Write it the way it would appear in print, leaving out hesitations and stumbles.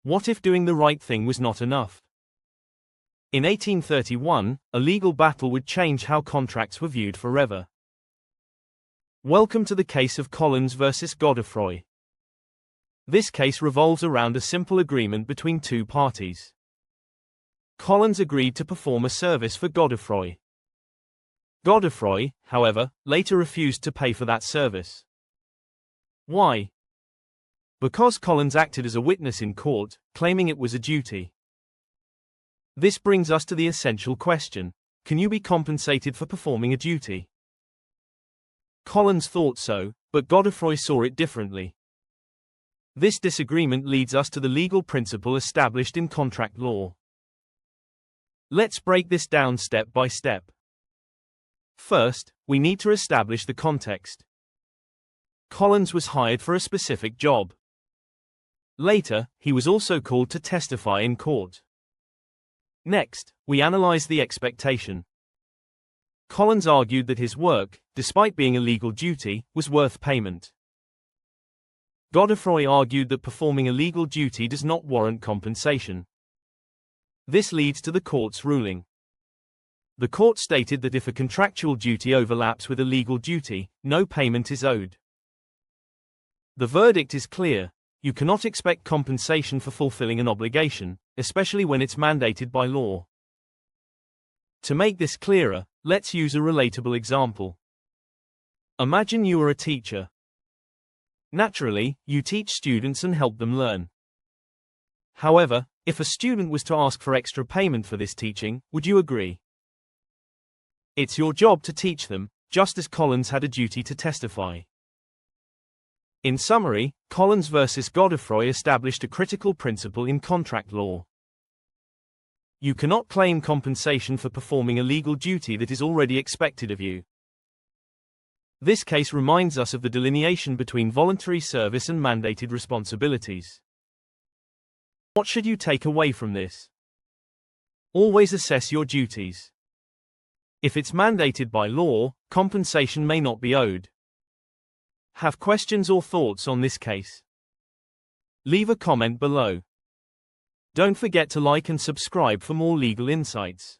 What if doing the right thing was not enough? In 1831, a legal battle would change how contracts were viewed forever. Welcome to the case of Collins versus Godefroy. This case revolves around a simple agreement between two parties. Collins agreed to perform a service for Godefroy. Godefroy, however, later refused to pay for that service. Why? Because Collins acted as a witness in court, claiming it was a duty. This brings us to the essential question: can you be compensated for performing a duty? Collins thought so, but Godefroy saw it differently. This disagreement leads us to the legal principle established in contract law. Let's break this down step by step. First, we need to establish the context. Collins was hired for a specific job. Later, he was also called to testify in court. Next, we analyze the expectation. Collins argued that his work, despite being a legal duty, was worth payment. Godefroy argued that performing a legal duty does not warrant compensation. This leads to the court's ruling. The court stated that if a contractual duty overlaps with a legal duty, no payment is owed. The verdict is clear: you cannot expect compensation for fulfilling an obligation, especially when it's mandated by law. To make this clearer, let's use a relatable example. Imagine you are a teacher. Naturally, you teach students and help them learn. However, if a student was to ask for extra payment for this teaching, would you agree? It's your job to teach them, just as Collins had a duty to testify. In summary, Collins versus Godefroy established a critical principle in contract law. You cannot claim compensation for performing a legal duty that is already expected of you. This case reminds us of the delineation between voluntary service and mandated responsibilities. What should you take away from this? Always assess your duties. If it's mandated by law, compensation may not be owed. Have questions or thoughts on this case? Leave a comment below. Don't forget to like and subscribe for more legal insights.